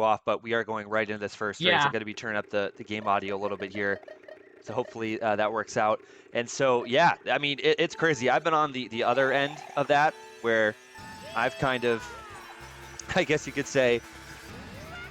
off, but we are going right into this first race. I'm Yeah. going to be turning up the game audio a little bit here. So hopefully that works out. And so, yeah, I mean, it's crazy. I've been on the other end of that where I've kind of, I guess you could say,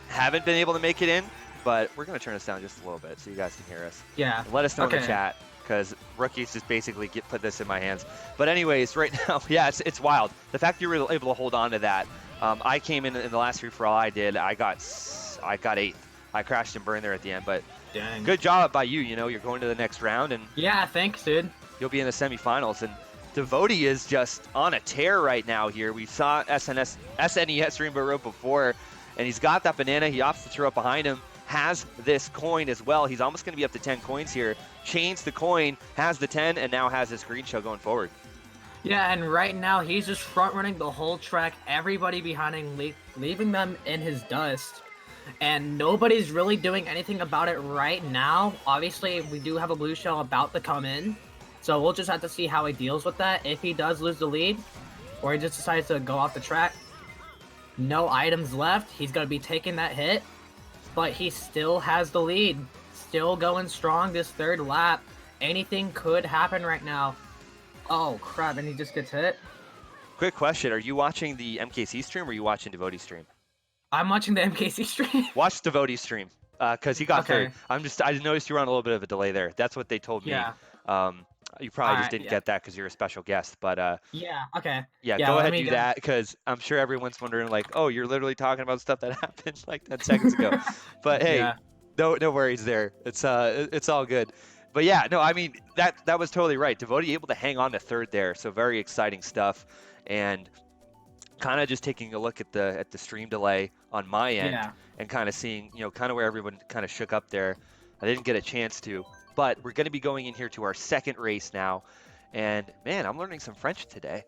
haven't been able to make it in, but we're going to turn this down just a little bit so you guys can hear us. Yeah. And let us know in the Okay. chat because rookies just basically put this in my hands. But anyways, right now, yeah, it's wild. The fact you were able to hold on to that. I came in the last free-for-all I did. I got 8th. I crashed and burned there at the end, but Dang. good job by you. You know, you're going to the next round, and Yeah, thanks, dude. you'll be in the semifinals. And Devoty is just on a tear right now here. We saw SNES Rainbow Road before, and he's got that banana. He opts to throw up behind him, has this coin as well. He's almost going to be up to 10 coins here. Chains the coin, has the 10, and now has his green show going forward. Yeah, and right now he's just front running the whole track. Everybody behind him, leaving them in his dust. And nobody's really doing anything about it right now. Obviously, we do have a blue shell about to come in. So we'll just have to see how he deals with that. If he does lose the lead, or he just decides to go off the track. No items left. He's going to be taking that hit. But he still has the lead. Still going strong this third lap. Anything could happen right now. Oh, crap, and he just gets hit? Quick question. Are you watching the MKC stream or are you watching Devoty's stream? I'm watching the MKC stream. Watch Devoty's stream because he got Okay. third. I noticed you were on a little bit of a delay there. That's what they told me. Yeah. You probably just Alright, didn't yeah. get that because you're a special guest, but Yeah, okay. yeah, Yeah, go let ahead me and do go. that because I'm sure everyone's wondering like, oh, you're literally talking about stuff that happened like 10 seconds ago. But hey, Yeah. no worries there. It's all good. But yeah, no, I mean that was totally right. Devoty able to hang on to third there, so very exciting stuff. And kind of just taking a look at the stream delay on my end Yeah. and kind of seeing, you know, kind of where everyone kind of shook up there. I didn't get a chance to, but we're going to be going in here to our second race now. And man, I'm learning some French today.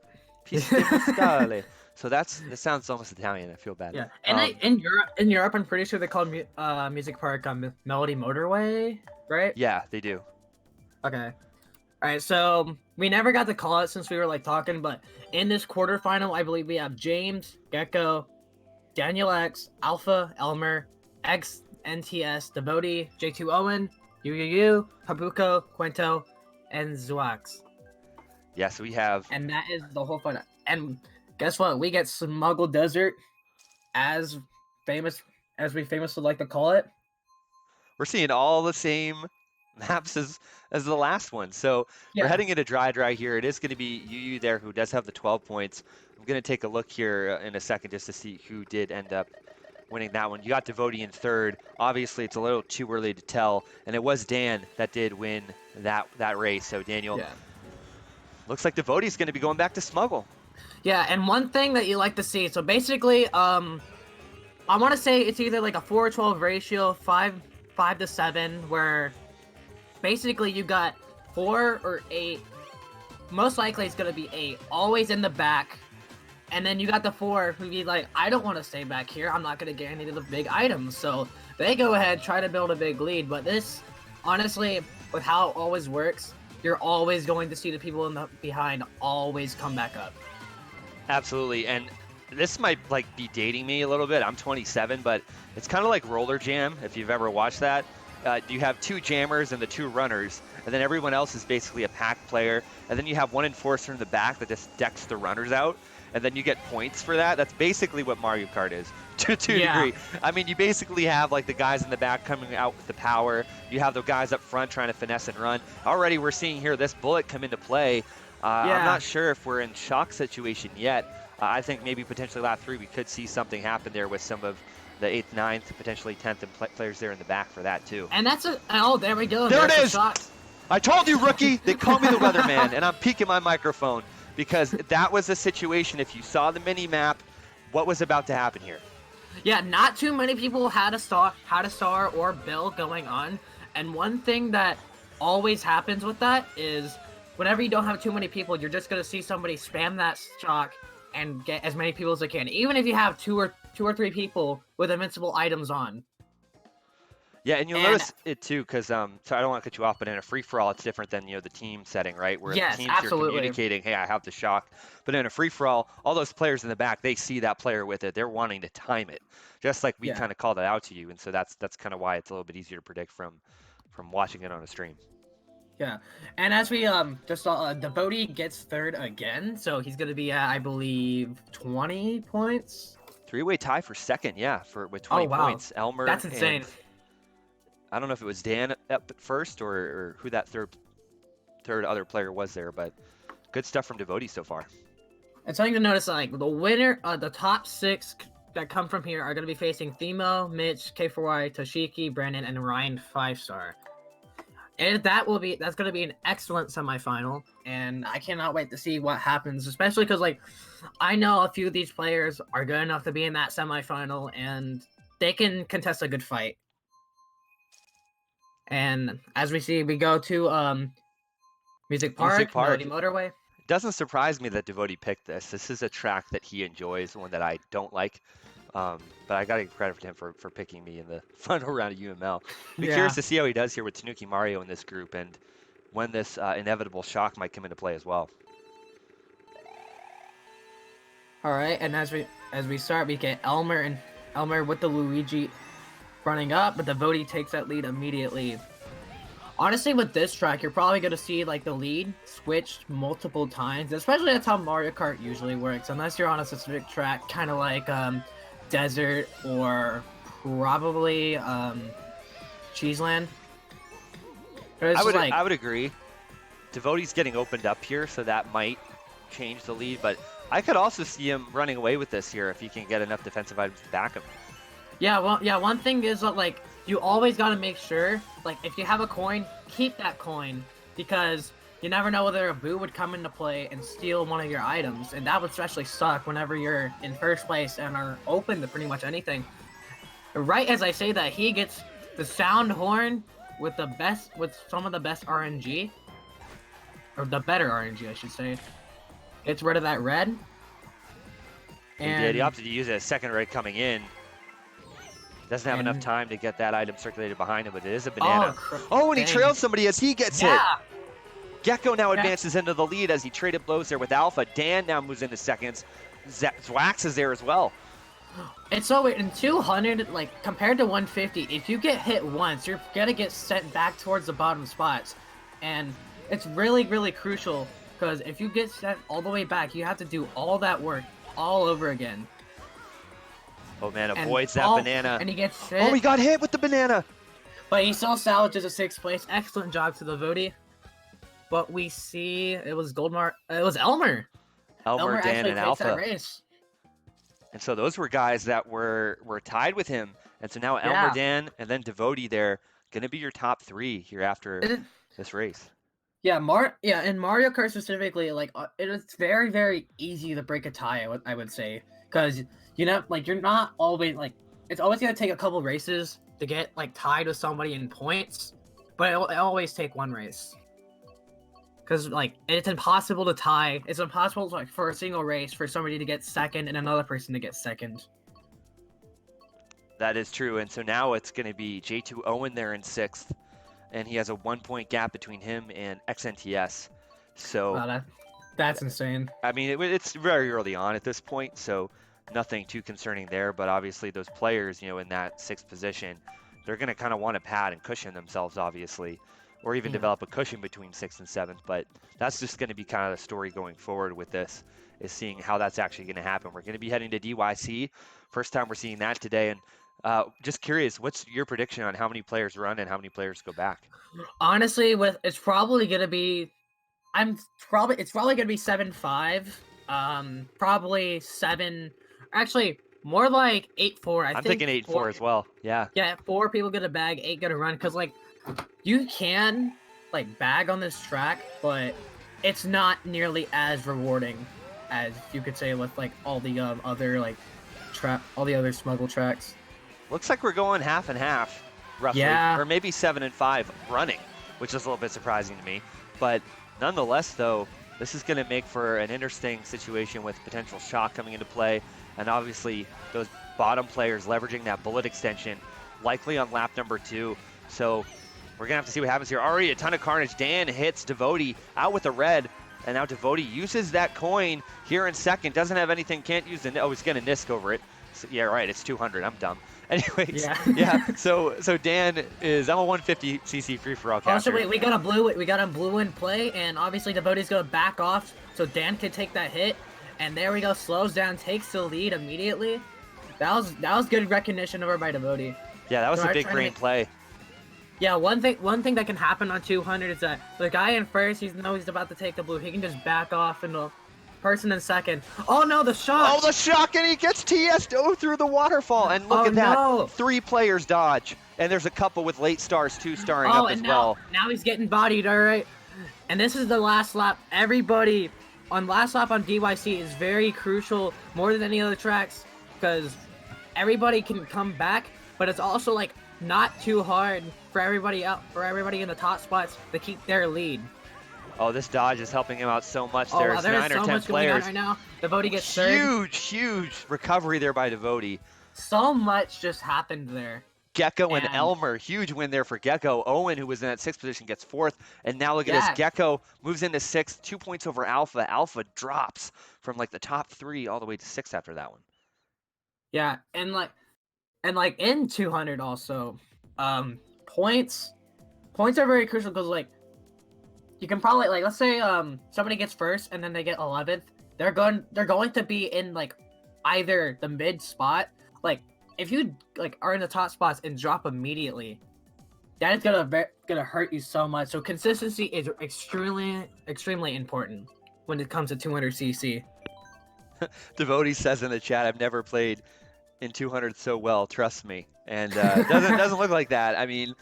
So this sounds almost Italian. I feel bad. Yeah. And in Europe, I'm pretty sure they call music park Melody Motorway, right? Yeah, they do. Okay. All right. So we never got to call it since we were like talking, but in this quarterfinal, I believe we have James, Gecko, Daniel X, Alpha, Elmer, X, NTS, Devoty, J2 Owen, UUU, Habuko, Quento, and Zuax. Yes, we have. And that is the whole fun. And guess what? We get Smuggle Desert, as we famously like to call it. We're seeing all the same maps as the last one. So Yeah. we're heading into dry here. It is going to be UU there who does have the 12 points. I'm going to take a look here in a second just to see who did end up winning that one. You got Devoty in third. Obviously, it's a little too early to tell, and it was Dan that did win that race. So Daniel, looks like Devoty's going to be going back to Smuggle. Yeah, and one thing that you like to see. So basically, I want to say it's either like a 4-12 ratio, 5-7, where basically you got 4 or 8. Most likely it's gonna be 8, always in the back. And then you got the 4 who be like, I don't want to stay back here. I'm not gonna get any of the big items. So they go ahead, try to build a big lead. But this, honestly, with how it always works, you're always going to see the people in the behind always come back up. Absolutely, and this might like be dating me a little bit. I'm 27, but it's kind of like Roller Jam, if you've ever watched that. You have 2 jammers and the 2 runners, and then everyone else is basically a pack player, and then you have 1 enforcer in the back that just decks the runners out, and then you get points for that. That's basically what Mario Kart is, to a degree. I mean, you basically have like the guys in the back coming out with the power. You have the guys up front trying to finesse and run. Already we're seeing here this bullet come into play. I'm not sure if we're in shock situation yet. I think maybe potentially lap 3 we could see something happen there with some of the 8th, 9th, potentially 10th and players there in the back for that too. And that's there we go. There it is! I told you, rookie! They call me the weatherman, and I'm peeking my microphone because that was the situation. If you saw the mini-map, what was about to happen here? Yeah, not too many people had a star or Bill going on. And one thing that always happens with that is whenever you don't have too many people, you're just gonna see somebody spam that stock and get as many people as they can, even if you have two or three people with invincible items on. Yeah, and you'll And notice it too, because so I don't want to cut you off, but in a free for all, it's different than the team setting, right? Where in the yes, teams you're absolutely. communicating, hey, I have the shock, but in a free for all those players in the back, they see that player with it, they're wanting to time it, just like we Yeah. kind of called it out to you, and so that's kind of why it's a little bit easier to predict from watching it on a stream. Yeah, and as we just saw, Devoty gets third again, so he's gonna be at, I believe, 20 points. Three-way tie for second, yeah, with Oh 20 wow, points. Elmer that's and insane. I don't know if it was Dan up at first or who that third other player was there, but good stuff from Devoty so far. And something to notice, like the winner, the top 6 that come from here are gonna be facing Themo, Mitch, K4Y, Toshiki, Brandon, and Ryan 5-star. And that's gonna be an excellent semifinal, and I cannot wait to see what happens. Especially because, like, I know a few of these players are good enough to be in that semifinal, and they can contest a good fight. And as we see, we go to Music Park, Melody Motorway. It doesn't surprise me that Devoty picked this. This is a track that he enjoys, one that I don't like. But I got to give credit to him for picking me in the final round of UML. Be curious to see how he does here with Tanuki Mario in this group and when this inevitable shock might come into play as well. All right, and as we start, we get Elmer with the Luigi running up, but Devoty takes that lead immediately. Honestly, with this track, you're probably going to see like the lead switched multiple times, especially that's how Mario Kart usually works, unless you're on a specific track, kind of like Desert or probably Cheeseland. I would agree. Devoty's getting opened up here, so that might change the lead, but I could also see him running away with this here if he can get enough defensive items to back him. Yeah, well, yeah, one thing is that, like, you always got to make sure, like, if you have a coin, keep that coin, because you never know whether a boo would come into play and steal one of your items, and that would especially suck whenever you're in first place and are open to pretty much anything. Right as I say that, he gets the sound horn with some of the best RNG, or the better RNG, I should say. Gets rid of that red. And he did. He opted to use it as second red coming in. Doesn't have enough time to get that item circulated behind him, but it is a banana. And he trailed somebody as he gets hit. Gecko now advances into the lead as he traded blows there with Alpha. Dan now moves into seconds. Zwax is there as well. It's so weird. In 200, like, compared to 150, if you get hit once, you're going to get sent back towards the bottom spots. And it's really, really crucial, because if you get sent all the way back, you have to do all that work all over again. Oh man, avoids that banana. And he gets hit. Oh, he got hit with the banana. But he still salvages a 6th place. Excellent job to the Devoty. But we see it was Elmer. Elmer, Dan, and Alpha. That race. And so those were guys that were tied with him. And so now Elmer, Dan, and then Devoty there, going to be your top 3 here after this race. Yeah, in Mario Kart specifically, like, it is very, very easy to break a tie, I would say. Because, you know, like, you're not always, like, it's always going to take a couple races to get, like, tied with somebody in points. But it'll always take one race. Because, like, it's impossible to tie. It's impossible, like, for a single race for somebody to get second and another person to get second. That is true. And so now it's going to be J2 Owen there in 6th. And he has a 1-point gap between him and XNTS. So wow, that's insane. I mean, it's very early on at this point, so nothing too concerning there. But obviously those players, you know, in that 6th position, they're going to kind of want to pad and cushion themselves, obviously, or even develop a cushion between 6th and 7th. But that's just going to be kind of the story going forward with this, is seeing how that's actually going to happen. We're going to be heading to DYC. First time we're seeing that today. And just curious, what's your prediction on how many players run and how many players go back? Honestly, it's probably going to be, it's probably going to be 7-5. Probably 7. Actually, more like 8-4. I'm thinking 8-4 as well. Yeah. Yeah, 4 people get a bag, 8 get a run. Because, like, you can, like, bag on this track, but it's not nearly as rewarding as you could say with, like, all the other, like, all the other smuggle tracks. Looks like we're going half and half, roughly. Yeah. Or maybe 7 and 5 running, which is a little bit surprising to me. But nonetheless, though, this is going to make for an interesting situation with potential shock coming into play. And obviously, those bottom players leveraging that bullet extension likely on lap number 2. So we're gonna have to see what happens here. Already a ton of carnage. Dan hits Devoty out with a red, and now Devoty uses that coin here in second. Doesn't have anything, can't use the, oh, he's gonna Nisk over it. So, yeah, right, it's 200, I'm dumb. Anyways, yeah. So Dan is, I'm a 150cc free-for-all caster. Also, wait, we got a blue in play, and obviously Devoty's gonna back off so Dan can take that hit. And there we go, slows down, takes the lead immediately. That was good recognition over by Devoty. Yeah, that was a big brain play. Yeah, one thing that can happen on 200 is that the guy in first, he's about to take the blue. He can just back off, and the person in second. Oh no, the shock! Oh, the shock, and he gets TS'd through the waterfall. And look at that, no. 3 players dodge, and there's a couple with late stars 2-starring up as well. Now he's getting bodied, all right. And this is the last lap. Everybody on last lap on DYC is very crucial, more than any other tracks, because everybody can come back, but it's also like not too hard for everybody in the top spots to keep their lead. Oh, this dodge is helping him out so much. Oh, There's wow, there 9 is or so 10 much going on players. right now. Devoty gets third. Huge recovery there by Devoty. So much just happened there. Gecko and Elmer, huge win there for Gecko. Owen, who was in that 6th position, gets 4th. And now look at this. Gecko moves into 6th, 2 points over Alpha. Alpha drops from like the top 3 all the way to 6th after that one. Yeah, and like in 200 also, points are very crucial because like you can probably, like, let's say somebody gets first and then they get 11th. They're going to be in like either the mid spot. Like if you like are in the top spots and drop immediately, that is gonna hurt you so much. So consistency is extremely important when it comes to 200cc. Devoty says in the chat, I've never played in 200 so well, trust me. And doesn't look like that. I mean,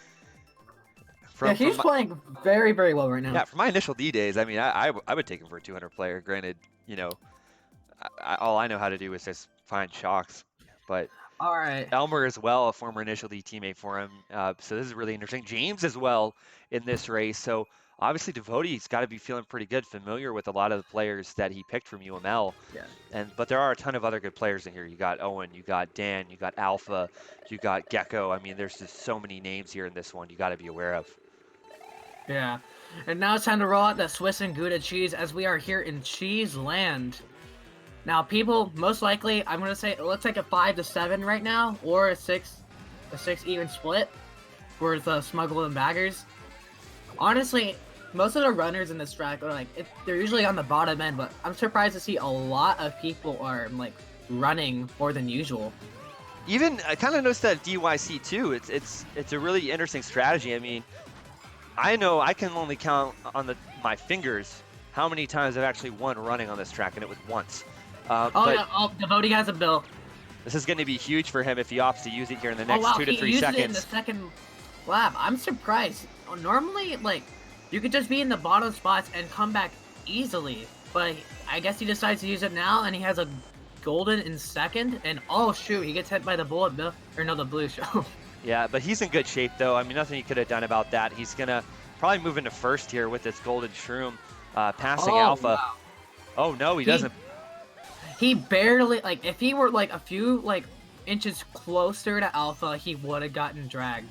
he's playing very, very well right now. Yeah, from my initial D days, I mean, I would take him for a 200 player. Granted, you know, all I know how to do is just find shocks. But all right, Elmer as well, a former initial D teammate for him. So this is really interesting. James as well in this race. So obviously Devoty's got to be feeling pretty good, familiar with a lot of the players that he picked from UML. Yeah. But there are a ton of other good players in here. You got Owen, you got Dan, you got Alpha, you got Gecko. I mean, there's just so many names here in this one you got to be aware of. Yeah. And now it's time to roll out the Swiss and Gouda cheese as we are here in Cheese Land. Now, people, most likely, I'm gonna say let's take a 5-7 right now, or a 6 even split for the smuggle and baggers. Honestly, most of the runners in this track are like they're usually on the bottom end, but I'm surprised to see a lot of people are like running more than usual. Even I kind of noticed that DYC too. It's a really interesting strategy. I mean, I know I can only count on my fingers how many times I've actually won running on this track, and it was once. Devoty has a bill. This is going to be huge for him if he opts to use it here in the next 2 to 3 he used seconds. It in the second lap. I'm surprised. Normally, like, you could just be in the bottom spots and come back easily, but I guess he decides to use it now, and he has a golden in second, and oh shoot, he gets hit by the bullet bill, or no, the blue show. Yeah, but he's in good shape though. I mean, nothing he could have done about that. He's gonna probably move into first here with this golden shroom, passing Alpha. Wow. Oh no, he doesn't. He barely, like, if he were like a few like inches closer to Alpha, he would have gotten dragged.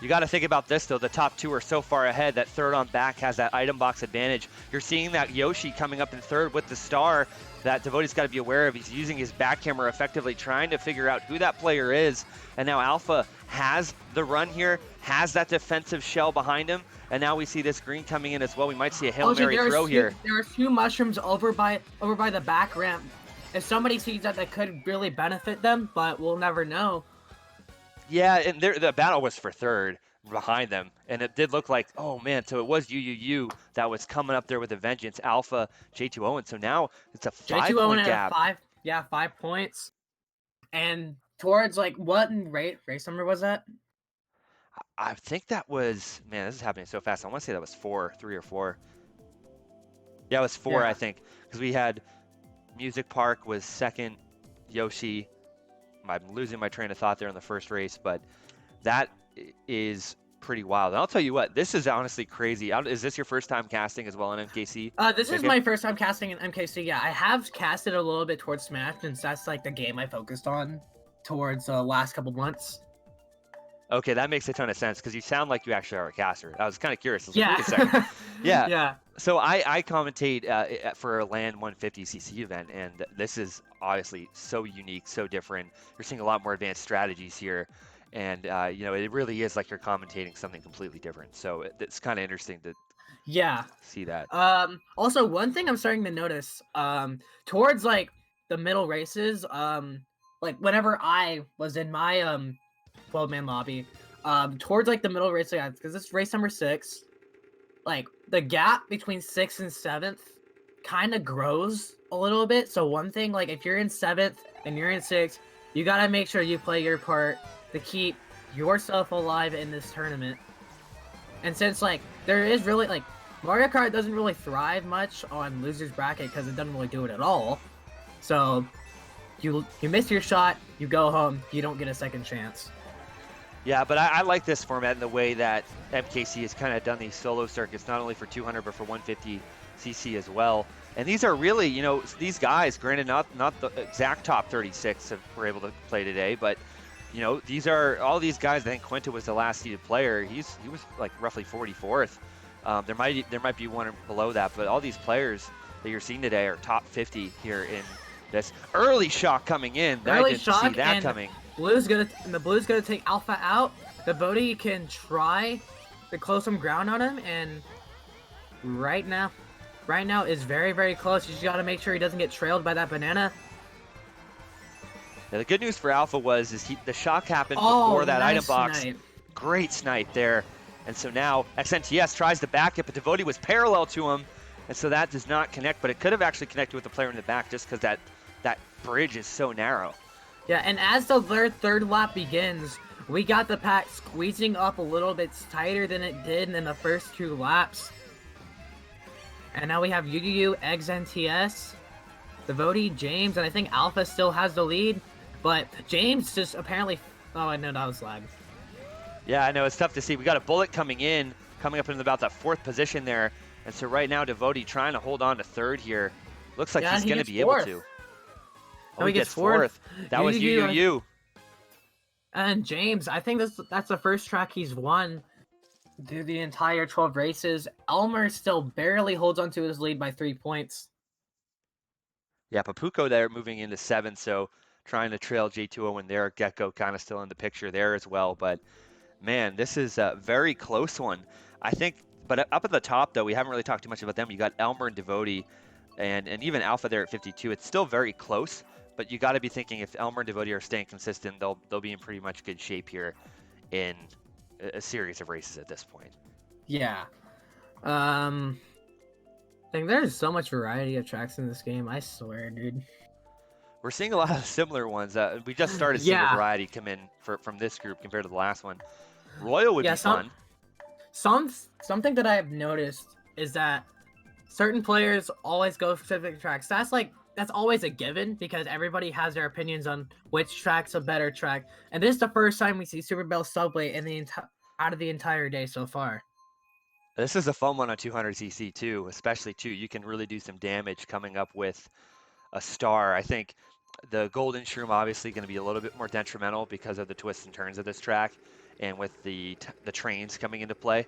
You got to think about this though. The top 2 are so far ahead that third on back has that item box advantage. You're seeing that Yoshi coming up in third with the star that Devoty's got to be aware of. He's using his back camera effectively, trying to figure out who that player is. And now Alpha has the run here, has that defensive shell behind him. And now we see this green coming in as well. We might see a Hail Mary throw here. There are 2 mushrooms over by the back ramp. If somebody sees that could really benefit them, but we'll never know. Yeah, and the battle was for third behind them, and it did look like, oh man, so it was UUU that was coming up there with a vengeance. Alpha, J2 Owen, so now it's a 5-point gap. 5 points. And towards, like, what race number was that? I think that was, man, this is happening so fast. I want to say that was 3 or 4. Yeah, it was 4, yeah. I think, because we had Music Park was second, Yoshi. I'm losing my train of thought there in the first race, but that is pretty wild. And I'll tell you what, this is honestly crazy. Is this your first time casting as well in MKC? This is my first time casting in MKC, yeah. I have casted a little bit towards Smash, since that's like the game I focused on towards the last couple months. Okay, that makes a ton of sense because you sound like you actually are a caster. I was kind of curious. I was like, Yeah. wait a second. Yeah. Yeah. So I commentate for a LAN 150cc event, and this is obviously so unique, so different. You're seeing a lot more advanced strategies here, and you know, it really is like you're commentating something completely different. So it's kind of interesting to Yeah. see that. Also, one thing I'm starting to notice, towards like the middle races, like whenever I was in my 12-man lobby, towards like the middle race, because it's race number 6, like the gap between 6th and 7th kind of grows a little bit. So one thing, like if you're in 7th and you're in 6th, you gotta make sure you play your part to keep yourself alive in this tournament. And since like there is really like Mario Kart doesn't really thrive much on losers bracket because it doesn't really do it at all. So you miss your shot, you go home, you don't get a second chance. Yeah, but I like this format in the way that MKC has kind of done these solo circuits, not only for 200 but for 150cc as well. And these are really, you know, these guys, granted not the exact top 36 that were able to play today, but you know, these are all these guys. I think Quinta was the last seeded player. He was like roughly 44th. There might be one below that, but all these players that you're seeing today are top 50 here in this early shot coming in. I didn't see that coming. The blue's gonna take Alpha out. Devoty can try to close some ground on him, and right now is very, very close. You just gotta make sure he doesn't get trailed by that banana. Now, the good news for Alpha was the shock happened before that nice item box. Snipe. Great snipe there. And so now XNTS tries to back it, but Devoty was parallel to him, and so that does not connect, but it could have actually connected with the player in the back just because that bridge is so narrow. Yeah, and as the third lap begins, we got the pack squeezing up a little bit tighter than it did in the first 2 laps. And now we have UUU, XNTS, Devoty, James, and I think Alpha still has the lead, but James just apparently... Oh, I know that was lag. Yeah, I know, it's tough to see. We got a bullet coming up in about that 4th position there, and so right now Devoty trying to hold on to 3rd here. Looks like he's going to be able to. Oh, he gets 4th. That was UUU. And James, I think that's the first track he's won through the entire 12 races. Elmer still barely holds onto his lead by 3 points. Yeah, Papuko there moving into 7th, so trying to trail J2O in there. Gecko kind of still in the picture there as well, but man, this is a very close one. I think, but up at the top though, we haven't really talked too much about them. You got Elmer and Devoty, and even Alpha there at 52. It's still very close. But you got to be thinking if Elmer and Devoty are staying consistent, they'll be in pretty much good shape here in a series of races at this point. Yeah. I think there's so much variety of tracks in this game. I swear, dude. We're seeing a lot of similar ones. We just started seeing a variety come in from this group compared to the last one. Royal would be fun. Something that I have noticed is that certain players always go for specific tracks. That's always a given because everybody has their opinions on which track's a better track. And this is the first time we see Super Bell Subway in out of the entire day so far. This is a fun one on 200cc too, especially too. You can really do some damage coming up with a star. I think the Golden Shroom obviously going to be a little bit more detrimental because of the twists and turns of this track and with the trains coming into play.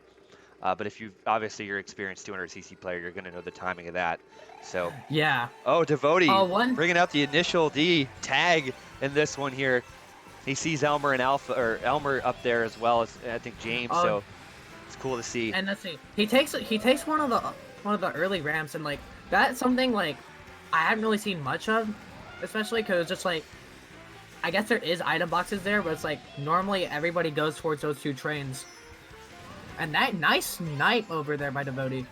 But if obviously you're an experienced 200cc player, you're going to know the timing of that. So yeah. Oh, Devoty bringing out the initial D tag in this one here. He sees Elmer and Elmer up there as well as I think James. So it's cool to see. And let's see, he takes one of the early ramps, and like that's something like I haven't really seen much of, especially because just like I guess there is item boxes there, but it's like normally everybody goes towards those 2 trains. And that nice snipe over there by Devoty.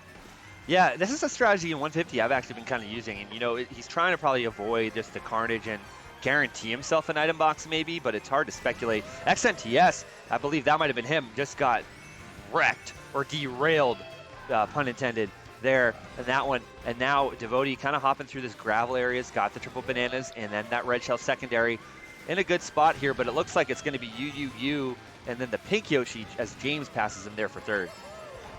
Yeah, this is a strategy in 150 I've actually been kind of using. And, you know, he's trying to probably avoid just the carnage and guarantee himself an item box maybe, but it's hard to speculate. XNTS, I believe that might have been him, just got wrecked or derailed, pun intended, there in that one. And now Devoty kind of hopping through this gravel areas, got the triple bananas, and then that red shell secondary in a good spot here, but it looks like it's going to be UUU and then the pink Yoshi as James passes him there for 3rd.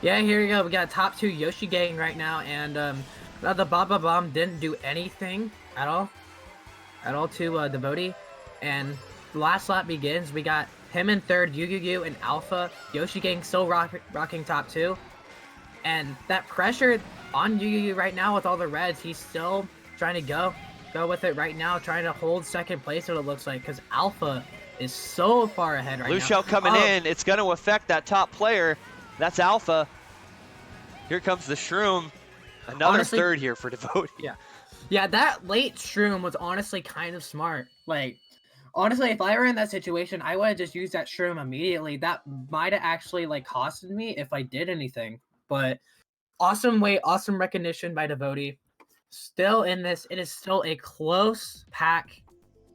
Yeah, here we go. We got top 2 Yoshi gang right now, and the Baba Bomb didn't do anything at all to Devoty. And the last lap begins. We got him in third, Yu and Alpha, Yoshi Gang still rocking top 2. And that pressure on Yu right now with all the reds, he's still trying to go with it right now, trying to hold second place, what it looks like, because Alpha is so far ahead right Blue now. shell coming in. It's going to affect that top player. That's Alpha. Here comes the Shroom. Another Honestly, third here for Devoty. Yeah, that late Shroom was honestly kind of smart. Like, honestly, if I were in that situation, I would have just used that Shroom immediately. That might have actually, like, costed me if I did anything. But awesome recognition by Devoty. Still in this, it is still a close pack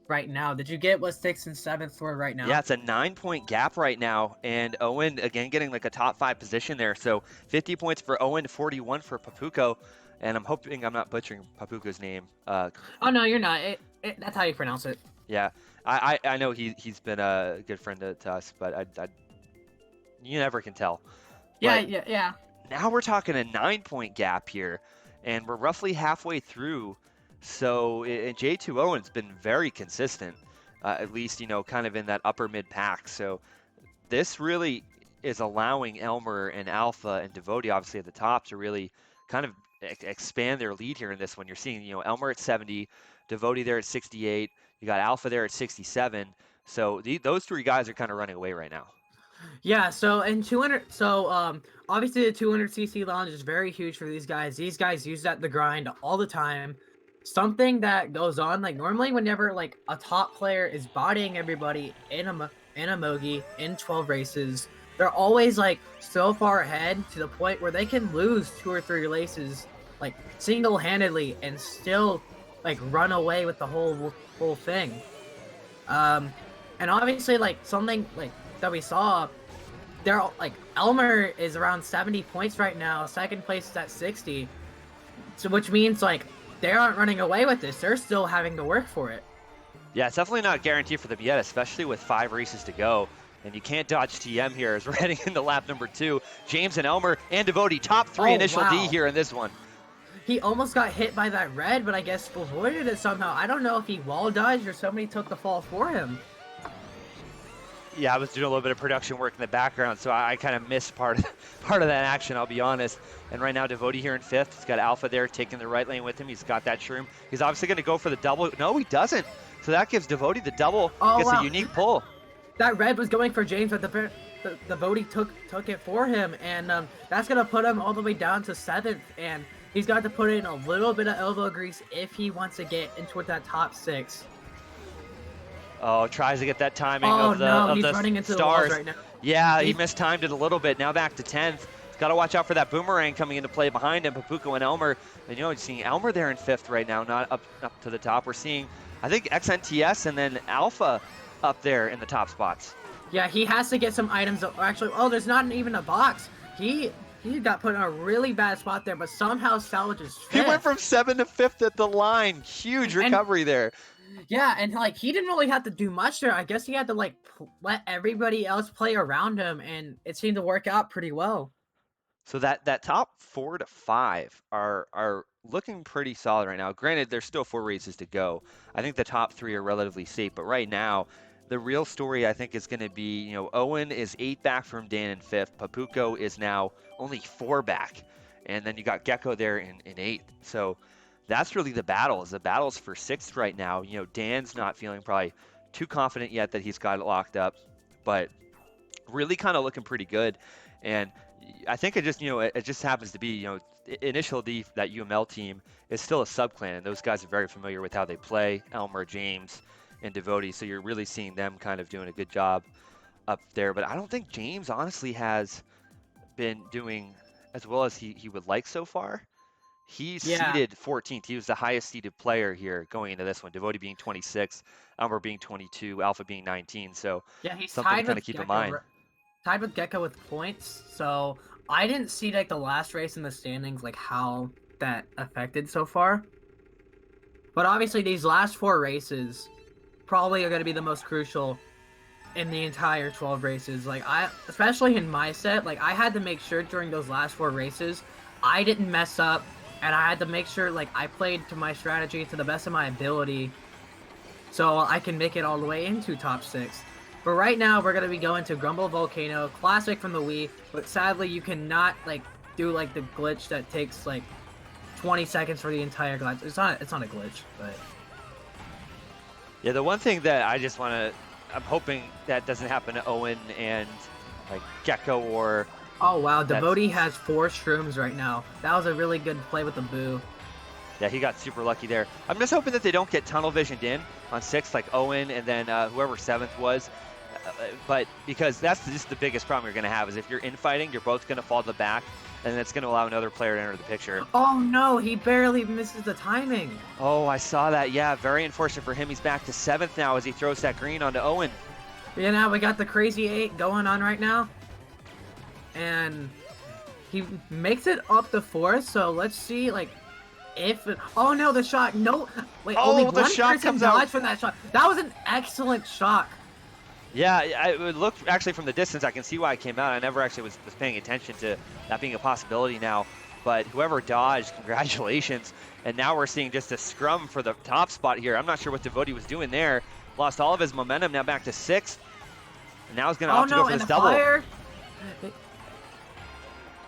right now. Did you get what 6th and 7th were right now? Yeah, it's a 9-point gap right now, and Owen again getting like a top 5 position there. So 50 points for Owen, 41 for Papuko, and I'm hoping I'm not butchering Papuko's name. Oh no, you're not. That's how you pronounce it. Yeah, I know he's been a good friend to us, but you never can tell. Yeah, But yeah. now we're talking a 9-point gap here, and we're roughly halfway through. So J2 Owen's been very consistent, at least, kind of in that upper mid pack. So this really is allowing Elmer and Alpha and Devoty, obviously at the top, to really kind of expand their lead here in this one. You're seeing, Elmer at 70, Devoty there at 68, you got Alpha there at 67. So those 3 guys are kind of running away right now. Yeah, so in 200, obviously the 200cc launch is very huge for these guys. These guys use that the grind all the time. Something that goes on, like normally whenever like a top player is bodying everybody in a Mogi in 12 races, they're always like so far ahead to the point where they can lose 2 or 3 races like single-handedly and still like run away with the whole thing. And obviously like something like that we saw, they're like Elmer is around 70 points right now. Second place is at 60, so which means like they aren't running away with this. They're still having to work for it. Yeah, it's definitely not guaranteed for them yet, especially with 5 races to go. And you can't dodge TM here as we're heading into lap number 2. James and Elmer and Devoty, top 3 initial D here in this one. He almost got hit by that red, but I guess avoided it somehow. I don't know if he wall dodged or somebody took the fall for him. Yeah, I was doing a little bit of production work in the background, so I kind of missed part of that action, I'll be honest. And right now, Devoty here in 5th. He's got Alpha there taking the right lane with him. He's got that Shroom. He's obviously going to go for the double. No, he doesn't. So that gives Devoty the double. Gets a unique pull. That red was going for James, but the Devoty took it for him, and that's going to put him all the way down to 7th, and he's got to put in a little bit of elbow grease if he wants to get into that top 6. Oh, tries to get that timing of the running into stars. The walls right now. Yeah, he mistimed it a little bit. Now back to 10th. He's got to watch out for that boomerang coming into play behind him, Papuko and Elmer. And you're seeing Elmer there in 5th right now, not up to the top. We're seeing, I think, XNTS and then Alpha up there in the top spots. Yeah, he has to get some items. Actually, there's not even a box. He got put in a really bad spot there, but somehow salvages 5th. He went from 7th to 5th at the line. Huge recovery there. Yeah, and like he didn't really have to do much there. I guess he had to like let everybody else play around him, and it seemed to work out pretty well. So that top 4 to 5 are looking pretty solid right now. Granted, there's still 4 races to go. I think the top 3 are relatively safe, but right now, the real story I think is going to be, Owen is 8 back from Dan in 5th. Papuko is now only 4 back, and then you got Gecko there in 8th. So that's really the battle. The battle's for 6th right now. Dan's not feeling probably too confident yet that he's got it locked up, but really kind of looking pretty good. And I think it just happens to be, initial D, that UML team is still a sub-clan, and those guys are very familiar with how they play, Elmer, James, and Devoty. So you're really seeing them kind of doing a good job up there. But I don't think James honestly has been doing as well as he would like so far. He's seeded 14th. He was the highest seeded player here going into this one. Devoty being 26, Elmer being 22, Alpha being 19. So yeah, he's something tied to kind with of keep Gecko, in mind. Tied with Gecko with points. So I didn't see like the last race in the standings, like how that affected so far. But obviously these last 4 races probably are going to be the most crucial in the entire 12 races. Like especially in my set, like I had to make sure during those last 4 races I didn't mess up. And I had to make sure, like, I played to my strategy to the best of my ability so I can make it all the way into top 6. But right now, we're gonna be going to Grumble Volcano, classic from the Wii. But sadly, you cannot like do like the glitch that takes like 20 seconds for the entire glitch. It's not a glitch, but Yeah, the one thing that I just want to, I'm hoping that doesn't happen to Owen and like Gecko or. oh wow, Devoty has 4 shrooms right now. That was a really good play with the boo. Yeah, he got super lucky there. I'm just hoping that they don't get tunnel visioned in on 6th, like Owen, and then whoever 7th was. But because that's just the biggest problem you're going to have is if you're infighting, you're both going to fall to the back, and it's going to allow another player to enter the picture. Oh no, he barely misses the timing. Oh, I saw that. Yeah, very unfortunate for him. He's back to 7th now as he throws that green onto Owen. Yeah, now we got the crazy 8 going on right now. And he makes it up to 4th, so let's see, like, if... oh no, the shot, no... wait, Oh, only the one shot person comes out. dodged from that shot. That was an excellent shot. Yeah, it looked actually from the distance, I can see why it came out. I never actually was paying attention to that being a possibility now. But whoever dodged, congratulations. And now we're seeing just a scrum for the top spot here. I'm not sure what Devoty was doing there. Lost all of his momentum, now back to 6th. And now he's going to opt to go for this double. Fire.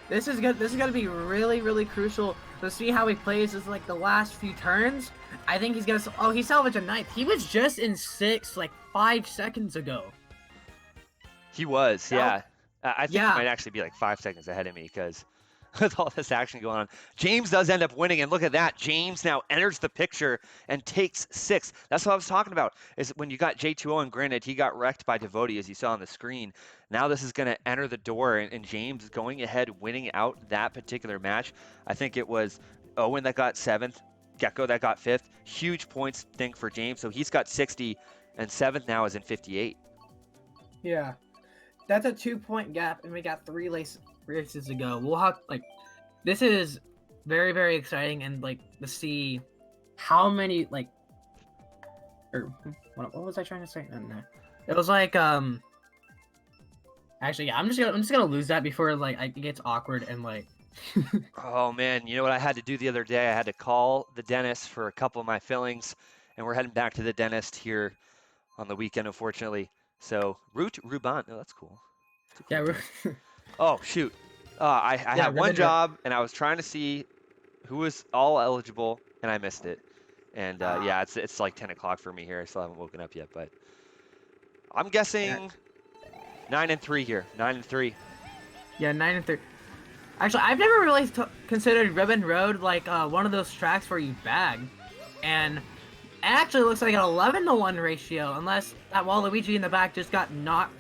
This is good. This is going to be really, really crucial to see how he plays. Is like the last few turns. I think he's going to... oh, he salvaged a 9th. He was just in 6th like 5 seconds ago. He was, yeah. I think yeah. he might actually be like 5 seconds ahead of me because with all this action going on. James does end up winning, and look at that. James now enters the picture and takes 6th. That's what I was talking about, is when you got J2O, and granted, he got wrecked by Devoty, as you saw on the screen. Now this is going to enter the door, and James going ahead, winning out that particular match. I think it was Owen that got 7th, Gecko that got 5th. Huge points thing for James, so he's got 60, and 7th now is in 58. Yeah. That's a 2-point gap, and we got 3 races to go. We'll have, like, this is very, very exciting, and, like, to see how many, like, or, what was I trying to say? No. It was like, actually, yeah, I'm just gonna lose that before, like, it gets awkward, and, like, oh, man, you know what I had to do the other day? I had to call the dentist for a couple of my fillings, and we're heading back to the dentist here on the weekend, unfortunately. So, Ruban. Oh, that's cool. That's cool yeah. oh, shoot. I had one job, and I was trying to see who was all eligible, and I missed it. And, yeah, it's like 10 o'clock for me here. I still haven't woken up yet, but I'm guessing 9-3 here. 9-3. Yeah, 9-3. Actually, I've never really considered Ribbon Road like one of those tracks where you bag. And it actually looks like an 11-to-1 ratio, unless that Waluigi in the back just got knocked,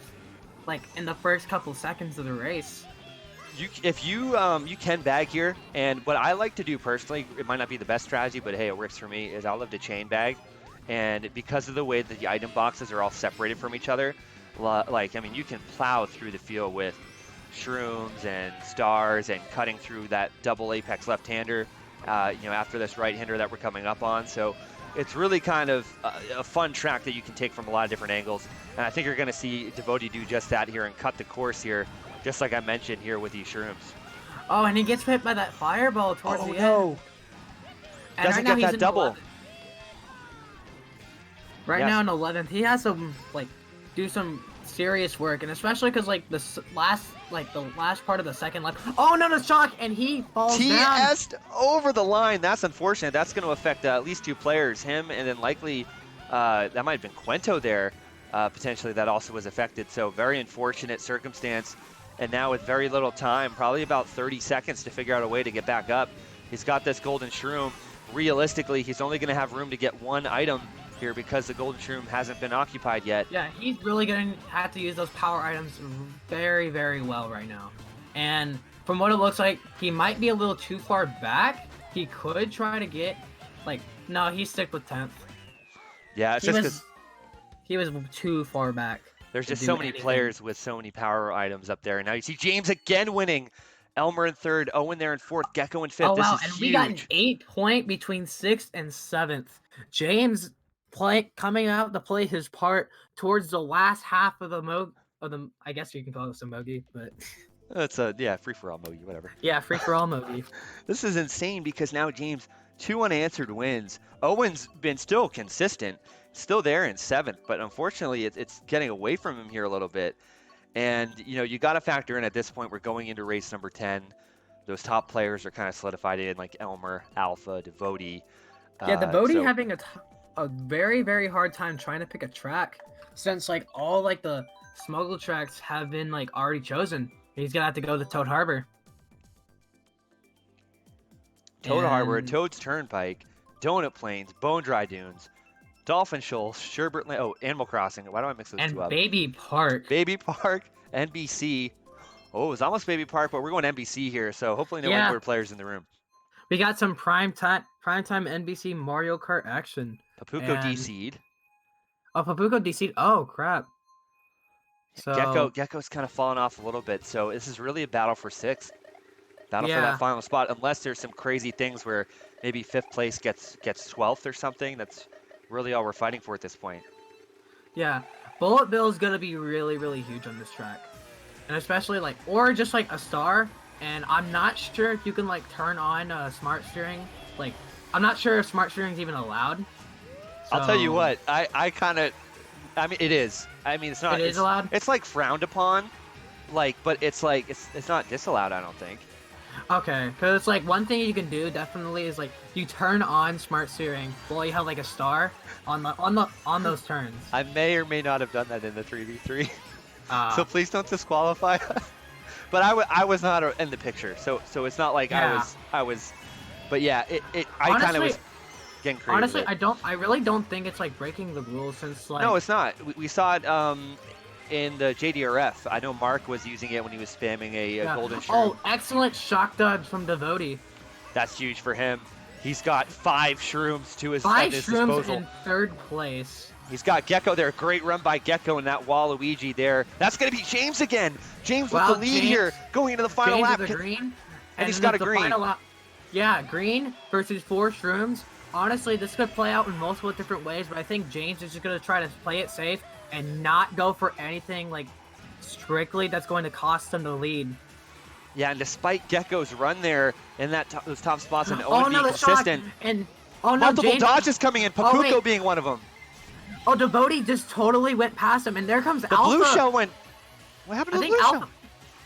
like, in the first couple seconds of the race. If you can bag here, and what I like to do personally, it might not be the best strategy, but hey, it works for me, is I love to chain bag. And because of the way that the item boxes are all separated from each other, like, I mean, you can plow through the field with shrooms and stars and cutting through that double apex left-hander, you know, after this right-hander that we're coming up on. So it's really kind of a fun track that you can take from a lot of different angles. And I think you're going to see Devoty do just that here and cut the course here, just like I mentioned here with these shrooms. Oh, and he gets hit by that fireball towards the end. And doesn't right now get that double. Right now in 11th, he has to, like, do some serious work, and especially because, like, the last part of the second lap. Oh no, the shock, and he falls down. TS'd over the line. That's unfortunate. That's going to affect at least 2 players, him and then likely that might have been Quento there, potentially, that also was affected. So very unfortunate circumstance. And now with very little time, probably about 30 seconds to figure out a way to get back up. He's got this golden shroom. Realistically, he's only going to have room to get 1 item here because the golden shroom hasn't been occupied yet. Yeah, he's really going to have to use those power items very, very well right now. And from what it looks like, he might be a little too far back. He could try to get, like, no, he's stick with 10th. Yeah, it's just because he was too far back. There's just so many players with so many power items up there. And now you see James again winning. Elmer in 3rd, Owen there in 4th, Gecko in 5th. Oh, wow, this is and huge. we got an 8-point between 6th and 7th. James coming out to play his part towards the last half of the I guess you can call this a Mogi, but it's a free-for-all Mogi, whatever. Yeah, free-for-all Mogi. This is insane because now James 2 unanswered wins. Owen's been still consistent, still there in 7th, but unfortunately it's getting away from him here a little bit. And, you got to factor in at this point, we're going into race number 10. Those top players are kind of solidified in, like Elmer, Alpha, Devoty. Yeah, Devoty having a very, very hard time trying to pick a track since, like, all, like, the smuggle tracks have been, like, already chosen. He's going to have to go to Toad Harbor. Toad Harbor, Toad's Turnpike, Donut Plains, Bone Dry Dunes, Dolphin Shoals, Sherbert Land, Animal Crossing. Why do I mix those two up? And Baby Park. Baby Park, NBC. Oh, it was almost Baby Park, but we're going NBC here, so hopefully no inboard players in the room. We got some primetime NBC Mario Kart action. Papuco DC'd. Oh, Papuco DC'd. Oh, crap. So Gecko's kind of fallen off a little bit, so this is really a battle for 6th. Battle for that final spot, unless there's some crazy things where maybe 5th place gets 12th or something. That's really all we're fighting for at this point. Yeah, Bullet Bill is going to be really, really huge on this track. And especially, like, or just, like, a star. And I'm not sure if you can, like, turn on smart steering. Like, I'm not sure if smart steering is even allowed. So... I'll tell you what, I mean, it is. I mean, it's not. It is allowed? It's, like, frowned upon. Like, but it's, like, it's not disallowed, I don't think. Okay, because it's like one thing you can do definitely is like you turn on smart steering while you have like a star on those turns. I may or may not have done that in the 3v3, so please don't disqualify us. But I was not in the picture, so it's not like I was. But yeah, I kind of was getting creative. Honestly, I really don't think it's like breaking the rules since like. No, it's not. We saw it in the JDRF. I know Mark was using it when he was spamming a golden shroom. Oh, excellent shock dodge from Devoty. That's huge for him. He's got 5 shrooms to his, at his shrooms disposal. In 3rd place. He's got Gecko there. Great run by Gecko in that Waluigi there. That's going to be James again. James with the lead here going into the final lap. James with a green. And he's got a green. Yeah, green versus 4 shrooms. Honestly, this could play out in multiple different ways, but I think James is just going to try to play it safe and not go for anything like strictly that's going to cost him the lead. Yeah, and despite Gecko's run there in those top spots and Owen being consistent, multiple James, dodges coming in, Papuco being one of them. Oh, Devoty just totally went past him, and there comes Alpha. The blue shell went. What happened to the blue shell?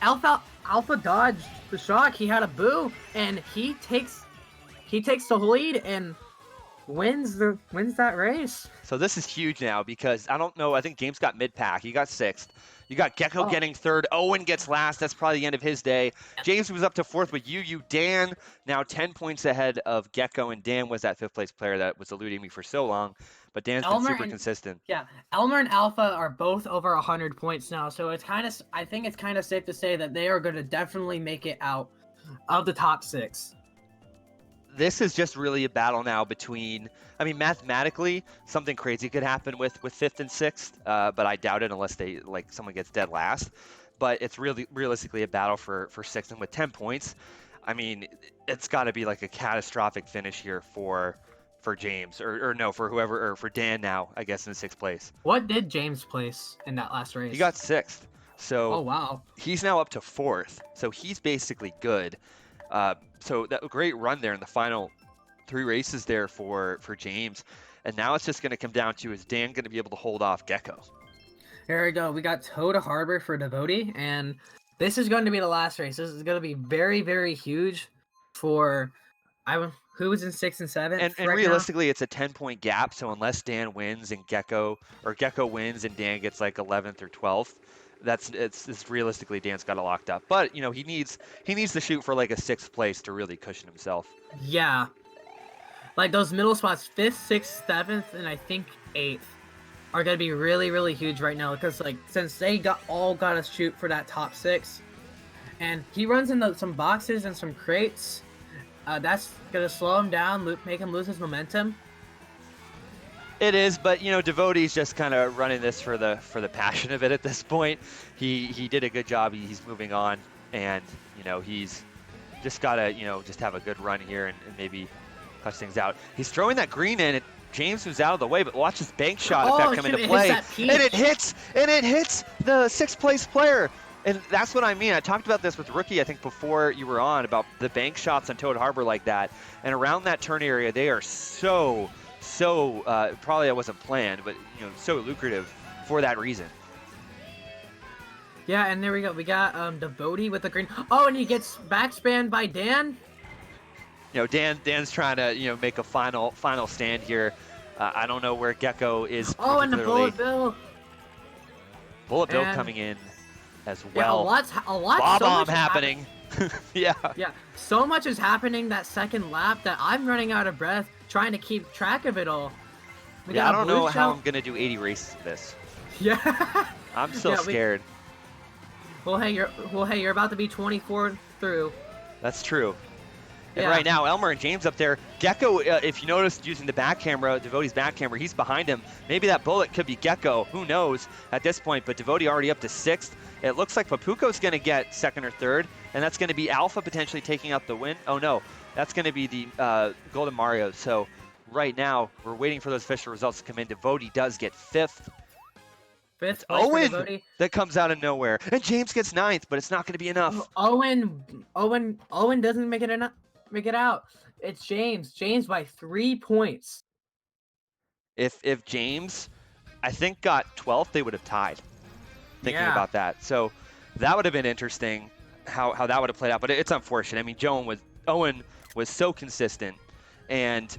Alpha dodged the shock. He had a boo, and he takes the lead and wins that race. So this is huge now because I don't know. I think James got mid-pack. He got 6th. You got Gecko getting 3rd. Owen gets last. That's probably the end of his day. James was up to 4th with you. Dan now 10 points ahead of Gecko, and Dan was that 5th place player that was eluding me for so long. But Dan's been super consistent. Yeah, Elmer and Alpha are both over 100 points now, so I think it's kind of safe to say that they are going to definitely make it out of the top 6. This is just really a battle now between, I mean, mathematically, something crazy could happen with 5th and 6th, but I doubt it unless someone gets dead last. But it's really realistically a battle for 6th, and with 10 points, I mean, it's got to be like a catastrophic finish here for James, or no, for whoever, or for Dan now, I guess, in 6th place. What did James place in that last race? He got 6th. So oh, wow. He's now up to 4th, so he's basically good. So that great run there in the final 3 races there for James. And now it's just going to come down to, is Dan going to be able to hold off Gecko? Here we go. We got Toad Harbor for Devoty, and this is going to be the last race. This is going to be very, very huge for who was in 6th and 7th. And realistically, it's a 10-point gap. So unless Dan wins and Gecko wins and Dan gets like 11th or 12th, it's realistically Dan's got it locked up. But he needs to shoot for like a 6th place to really cushion himself. Yeah, like those middle spots, 5th, 6th, 7th, and I think 8th are gonna be really, really huge right now because like since they all got to shoot for that top 6, and he runs into some boxes and some crates, that's gonna slow him down, make him lose his momentum. It is, but Devoty's just kind of running this for the passion of it at this point. He did a good job. He's moving on, and he's just gotta just have a good run here and maybe clutch things out. He's throwing that green in. James was out of the way, but watch this bank shot effect come into play, and it hits the 6th place player. And that's what I mean. I talked about this with Rookie, I think, before you were on, about the bank shots on Toad Harbor like that. And around that turn area, they are so probably that wasn't planned, but so lucrative for that reason. Yeah, and there we go. We got Devoty with the green. Oh, and he gets backspanned by Dan. Dan's trying to make a final stand here. I don't know where Gecko is. Oh, and the Bullet Bill. Bullet Bill coming in as well. Yeah, a lot. Bob so bomb happening. Yeah. Yeah, so much is happening that second lap that I'm running out of breath trying to keep track of it all. I don't know how I'm gonna do 80 races of this. Yeah. I'm still scared. Well, hey, you're about to be 24 through. That's true. And right now, Elmer and James up there. Gecko, if you noticed, using the back camera, Devoty's back camera, he's behind him. Maybe that bullet could be Gecko. Who knows at this point? But Devoty already up to 6th. It looks like Papuko's going to get 2nd or 3rd, and that's going to be Alpha potentially taking out the win. Oh, no. That's going to be the Golden Mario. So right now, we're waiting for those official results to come in. Devoty does get 5th. 5th Owen that comes out of nowhere. And James gets 9th, but it's not going to be enough. Owen doesn't make it out. It's James. James by 3 points. If James, I think, got 12th, they would have tied. Thinking about that. So that would have been interesting how that would have played out. But it's unfortunate. I mean, Owen was so consistent and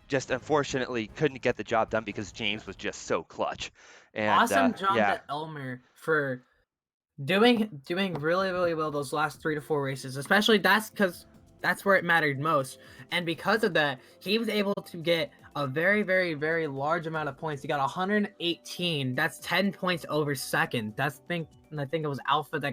just unfortunately couldn't get the job done because James was just so clutch. And, awesome job to Elmer for doing really, really well those last 3 to 4 races. Especially that's where it mattered most. And because of that, he was able to get a very, very, very large amount of points. He got 118. That's 10 points over second. I think it was Alpha that